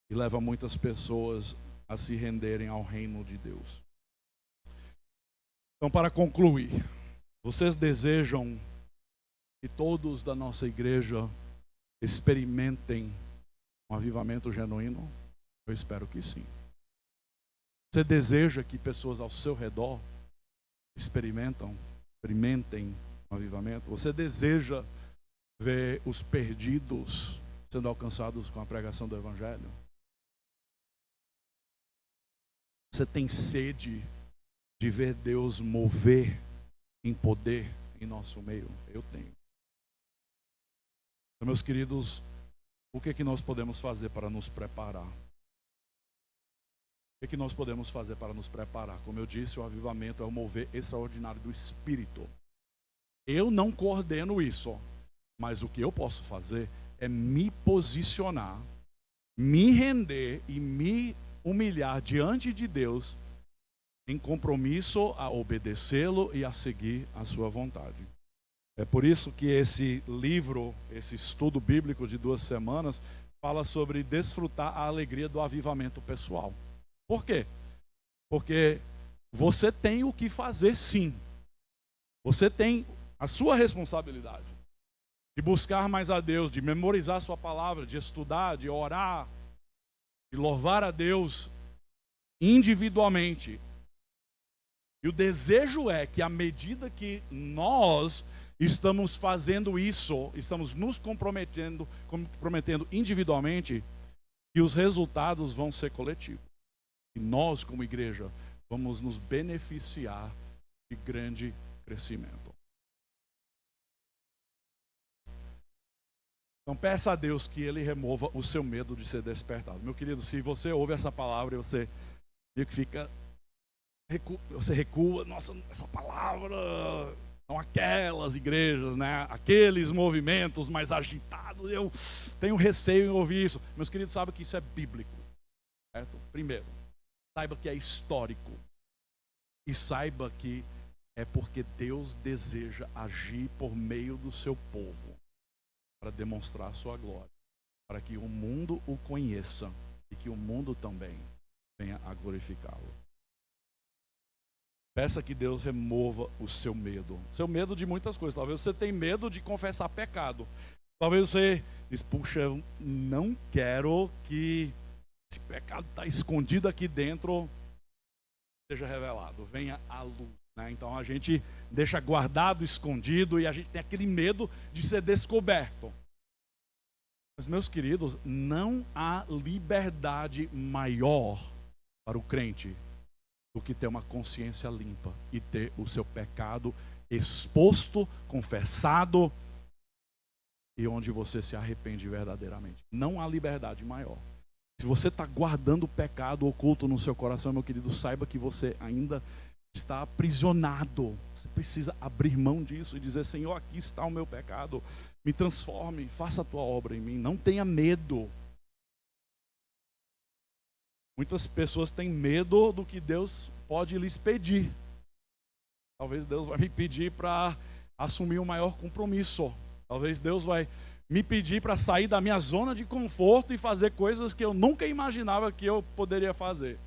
e leva muitas pessoas a se renderem ao reino de Deus. Então, para concluir, vocês desejam que todos da nossa igreja experimentem um avivamento genuíno? Eu espero que sim. Você deseja que pessoas ao seu redor experimentem um avivamento? Você deseja ver os perdidos sendo alcançados com a pregação do Evangelho? Você tem sede de ver Deus mover em poder em nosso meio? Eu tenho. Então, meus queridos, o que nós podemos fazer para nos preparar? O que nós podemos fazer para nos preparar? Como eu disse, o avivamento é o mover extraordinário do Espírito. Eu não coordeno isso, mas o que eu posso fazer é me posicionar, me render e me humilhar diante de Deus em compromisso a obedecê-lo e a seguir a sua vontade. É por isso que esse livro, esse estudo bíblico de 2 semanas, fala sobre desfrutar a alegria do avivamento pessoal. Por quê? Porque você tem o que fazer, sim. Você tem a sua responsabilidade de buscar mais a Deus, de memorizar a sua palavra, de estudar, de orar, de louvar a Deus individualmente. E o desejo é que à medida que nós estamos fazendo isso, estamos nos comprometendo individualmente, que os resultados vão ser coletivos. E nós, como igreja, vamos nos beneficiar de grande crescimento. Então peça a Deus que Ele remova o seu medo de ser despertado. Meu querido, se você ouve essa palavra e você fica, você recua, nossa, essa palavra, são aquelas igrejas, né? Aqueles movimentos mais agitados, eu tenho receio em ouvir isso. Meus queridos, sabem que isso é bíblico, certo? Primeiro, saiba que é histórico. E saiba que é porque Deus deseja agir por meio do seu povo para demonstrar a sua glória, para que o mundo o conheça e que o mundo também venha a glorificá-lo. Peça que Deus remova o seu medo. Seu medo de muitas coisas. Talvez você tenha medo de confessar pecado. Talvez você diz, puxa, eu não quero que esse pecado está escondido aqui dentro seja revelado, venha à luz, né? Então a gente deixa guardado, escondido, e a gente tem aquele medo de ser descoberto. Mas, meus queridos, não há liberdade maior para o crente do que ter uma consciência limpa e ter o seu pecado exposto, confessado, e onde você se arrepende verdadeiramente. Não há liberdade maior. Se você está guardando o pecado oculto no seu coração, meu querido, saiba que você ainda está aprisionado. Você precisa abrir mão disso e dizer: Senhor, aqui está o meu pecado, me transforme, faça a tua obra em mim. Não tenha medo. Muitas pessoas têm medo do que Deus pode lhes pedir. Talvez Deus vai me pedir para assumir um maior compromisso. Talvez Deus vai me pedir para sair da minha zona de conforto e fazer coisas que eu nunca imaginava que eu poderia fazer.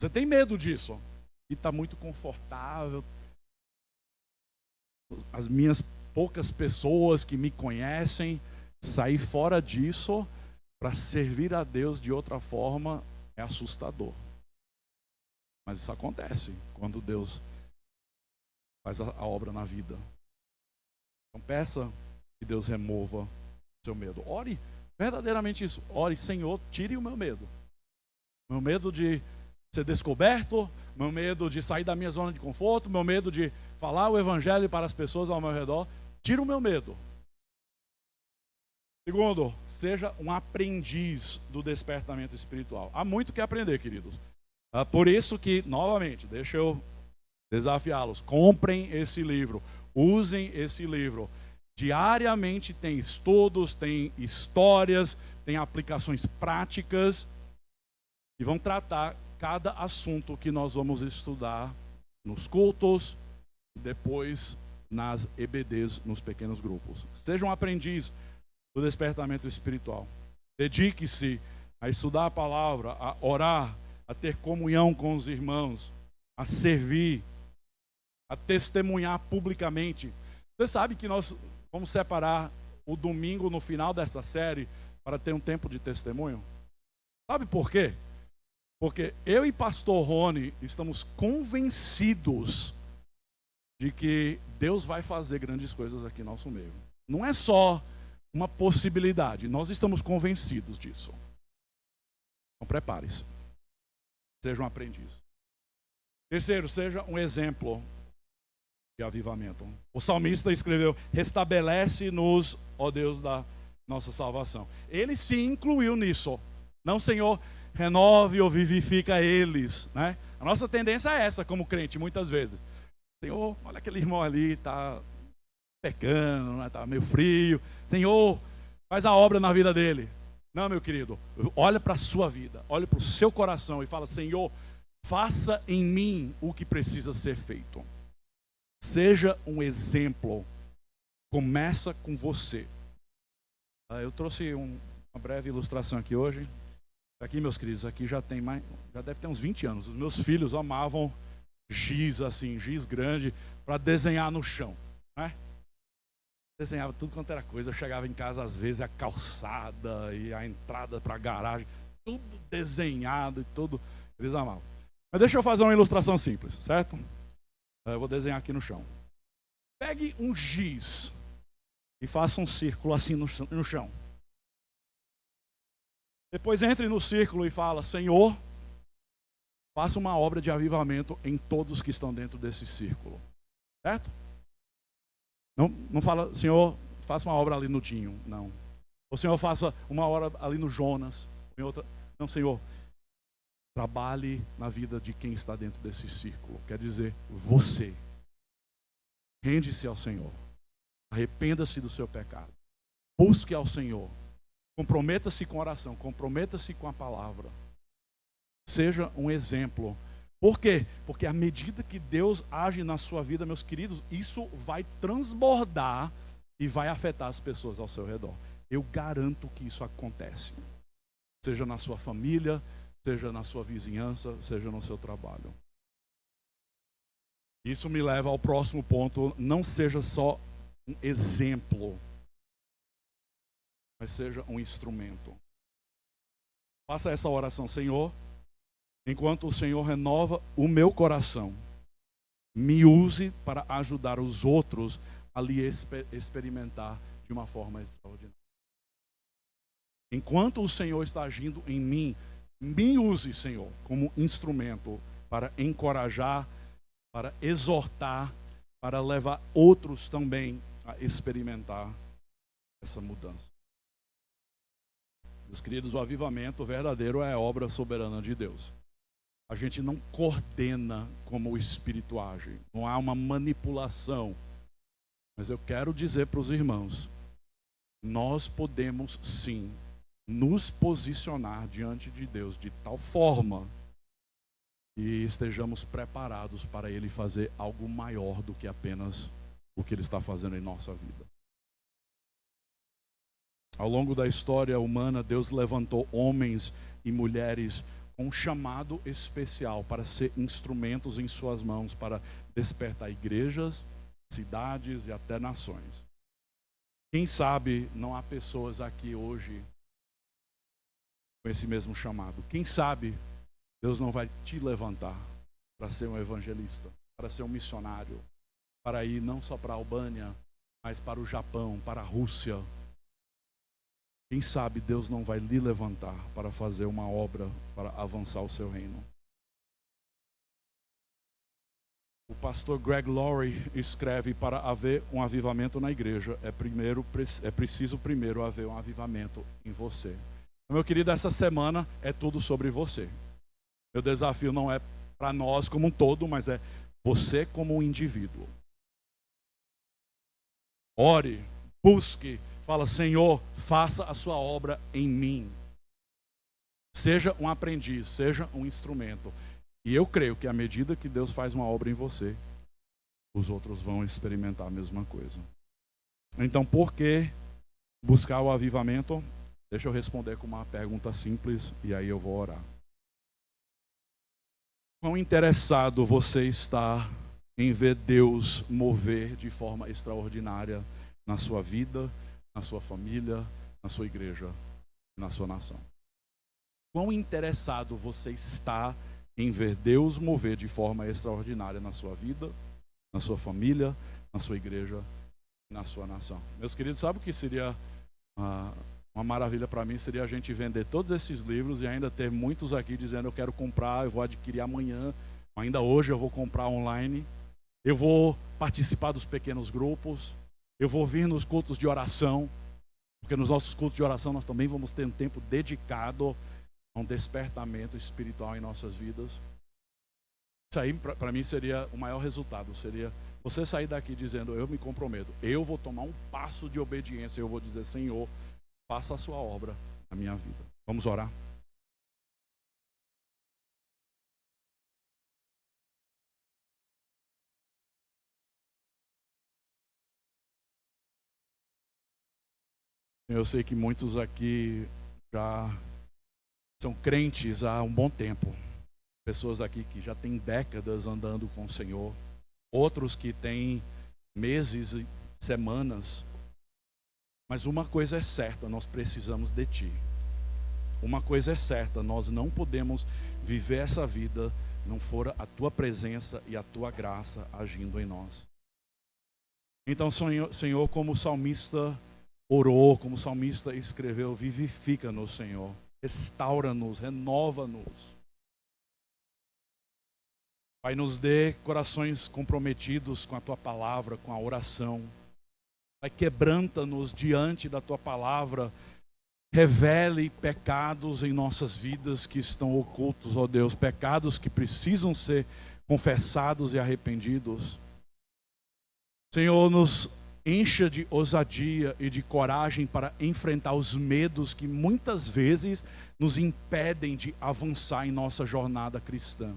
Você tem medo disso? E está muito confortável. As minhas poucas pessoas que me conhecem, sair fora disso para servir a Deus de outra forma é assustador. Mas isso acontece quando Deus faz a obra na vida. Então peça que Deus remova o seu medo. Ore verdadeiramente isso. Ore: Senhor, tire o meu medo. Meu medo de ser descoberto, meu medo de sair da minha zona de conforto, meu medo de falar o evangelho para as pessoas ao meu redor. Tira o meu medo. Segundo, seja um aprendiz do despertamento espiritual. Há muito que aprender, queridos. Por isso que, novamente, deixa eu desafiá-los. Comprem esse livro. Usem esse livro. Diariamente tem estudos, tem histórias, tem aplicações práticas e vão tratar cada assunto que nós vamos estudar nos cultos e depois nas EBDs, nos pequenos grupos. Seja um aprendiz do despertamento espiritual. Dedique-se a estudar a palavra, a orar, a ter comunhão com os irmãos, a servir, a testemunhar publicamente. Você sabe que nós vamos separar o domingo no final dessa série para ter um tempo de testemunho? Sabe por quê? Porque eu e pastor Rony estamos convencidos de que Deus vai fazer grandes coisas aqui no nosso meio. Não é só uma possibilidade, nós estamos convencidos disso. Então prepare-se. Seja um aprendiz. Terceiro, seja um exemplo de avivamento. O salmista escreveu: restabelece-nos, ó Deus da nossa salvação. Ele se incluiu nisso. Não, Senhor, renove ou vivifica eles, né? A nossa tendência é essa como crente, muitas vezes. Senhor, olha aquele irmão ali, está pecando, está meio frio. Senhor, faz a obra na vida dele. Não, meu querido, olha para a sua vida, olha para o seu coração e fala: Senhor, faça em mim o que precisa ser feito. Seja um exemplo. Começa com você. Eu trouxe uma breve ilustração aqui hoje. Aqui, meus queridos, aqui já deve ter uns 20 anos. Os meus filhos amavam giz, assim, giz grande, para desenhar no chão, né? Desenhava tudo quanto era coisa. Eu chegava em casa, às vezes, a calçada e a entrada para a garagem, tudo desenhado e tudo. Eles amavam. Mas deixa eu fazer uma ilustração simples, certo? Eu vou desenhar aqui no chão. Pegue um giz e faça um círculo assim no chão. Depois entre no círculo e fala: Senhor, faça uma obra de avivamento em todos que estão dentro desse círculo. Certo? Não fala: Senhor, faça uma obra ali no Dinho. Não. Ou Senhor, faça uma obra ali no Jonas. Em outra. Não, Senhor, trabalhe na vida de quem está dentro desse círculo. Quer dizer, você. Rende-se ao Senhor. Arrependa-se do seu pecado. Busque ao Senhor. Comprometa-se com a oração. Comprometa-se com a palavra. Seja um exemplo. Por quê? Porque à medida que Deus age na sua vida, meus queridos, isso vai transbordar e vai afetar as pessoas ao seu redor. Eu garanto que isso acontece. Seja na sua família, seja na sua vizinhança, seja no seu trabalho. Isso me leva ao próximo ponto. Não seja só um exemplo, mas seja um instrumento. Faça essa oração: Senhor, enquanto o Senhor renova o meu coração, me use para ajudar os outros a lhe experimentar de uma forma extraordinária. Enquanto o Senhor está agindo em mim, me use, Senhor, como instrumento para encorajar, para exortar, para levar outros também a experimentar essa mudança. Meus queridos, o avivamento verdadeiro é a obra soberana de Deus. A gente não coordena como o Espírito age. Não há uma manipulação. Mas eu quero dizer para os irmãos, nós podemos sim nos posicionar diante de Deus de tal forma que estejamos preparados para Ele fazer algo maior do que apenas o que Ele está fazendo em nossa vida. Ao longo da história humana, Deus levantou homens e mulheres com um chamado especial para ser instrumentos em suas mãos para despertar igrejas, cidades e até nações. Quem sabe não há pessoas aqui hoje com esse mesmo chamado. Quem sabe Deus não vai te levantar para ser um evangelista, para ser um missionário, para ir não só para a Albânia, mas para o Japão, para a Rússia. Quem sabe Deus não vai lhe levantar para fazer uma obra, para avançar o seu reino. O pastor Greg Laurie escreve: para haver um avivamento na igreja, é preciso primeiro haver um avivamento em você. Meu querido, essa semana é tudo sobre você. Meu desafio não é para nós como um todo, mas é você como um indivíduo. Ore, busque, fala: Senhor, faça a sua obra em mim. Seja um aprendiz, seja um instrumento. E eu creio que à medida que Deus faz uma obra em você, os outros vão experimentar a mesma coisa. Então, por que buscar o avivamento? Deixa eu responder com uma pergunta simples e aí eu vou orar. Quão interessado você está em ver Deus mover de forma extraordinária na sua vida, na sua família, na sua igreja, na sua nação? Quão interessado você está em ver Deus mover de forma extraordinária na sua vida, na sua família, na sua igreja, na sua nação? Meus queridos, sabe o que seria uma maravilha para mim? Seria a gente vender todos esses livros e ainda ter muitos aqui dizendo: eu quero comprar, eu vou adquirir amanhã, ainda hoje eu vou comprar online, eu vou participar dos pequenos grupos, eu vou vir nos cultos de oração, porque nos nossos cultos de oração nós também vamos ter um tempo dedicado a um despertamento espiritual em nossas vidas. Isso aí para mim seria o maior resultado, seria você sair daqui dizendo: eu me comprometo, eu vou tomar um passo de obediência, eu vou dizer: Senhor, faça a sua obra na minha vida. Vamos orar? Eu sei que muitos aqui já são crentes há um bom tempo. Pessoas aqui que já têm décadas andando com o Senhor. Outros que têm meses e semanas. Mas uma coisa é certa, nós precisamos de Ti. Uma coisa é certa, nós não podemos viver essa vida não for a Tua presença e a Tua graça agindo em nós. Então, Senhor, como o salmista orou, como o salmista escreveu: vivifica-nos, Senhor. Restaura-nos, renova-nos. Pai, nos dê corações comprometidos com a Tua palavra, com a oração. Pai, quebranta-nos diante da Tua palavra. Revele pecados em nossas vidas que estão ocultos, ó Deus. Pecados que precisam ser confessados e arrependidos. Senhor, nos encha de ousadia e de coragem para enfrentar os medos que muitas vezes nos impedem de avançar em nossa jornada cristã.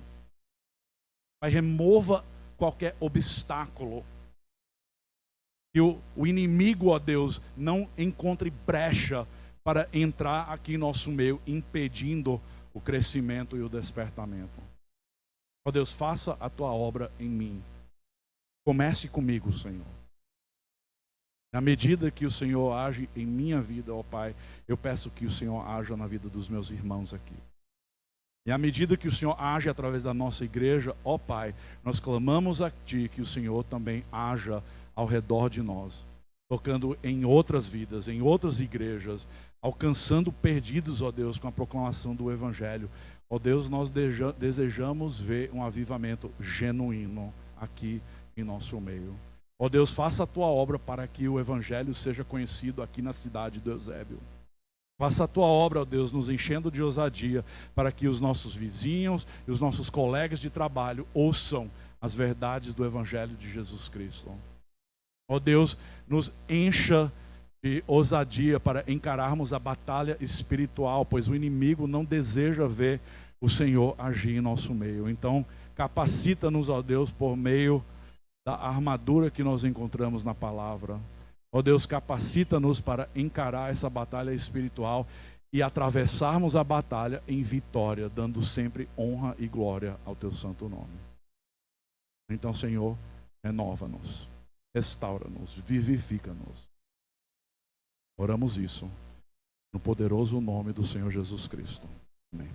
Pai, remova qualquer obstáculo. Que o inimigo, ó Deus, não encontre brecha para entrar aqui em nosso meio, impedindo o crescimento e o despertamento. Ó Deus, faça a Tua obra em mim. Comece comigo, Senhor. Na medida que o Senhor age em minha vida, ó Pai, eu peço que o Senhor haja na vida dos meus irmãos aqui. E à medida que o Senhor age através da nossa igreja, ó Pai, nós clamamos a Ti que o Senhor também haja ao redor de nós, tocando em outras vidas, em outras igrejas, alcançando perdidos, ó Deus, com a proclamação do Evangelho. Ó Deus, nós desejamos ver um avivamento genuíno aqui em nosso meio. Ó Deus, faça a Tua obra para que o Evangelho seja conhecido aqui na cidade do Eusébio. Faça a tua obra, ó Deus, nos enchendo de ousadia, para que os nossos vizinhos e os nossos colegas de trabalho ouçam as verdades do Evangelho de Jesus Cristo. Ó Deus, nos encha de ousadia para encararmos a batalha espiritual, pois o inimigo não deseja ver o Senhor agir em nosso meio. Então, capacita-nos, ó Deus, por meio da armadura que nós encontramos na palavra. Ó Deus, capacita-nos para encarar essa batalha espiritual e atravessarmos a batalha em vitória, dando sempre honra e glória ao teu santo nome. Então, Senhor, renova-nos, restaura-nos, vivifica-nos. Oramos isso no poderoso nome do Senhor Jesus Cristo. Amém.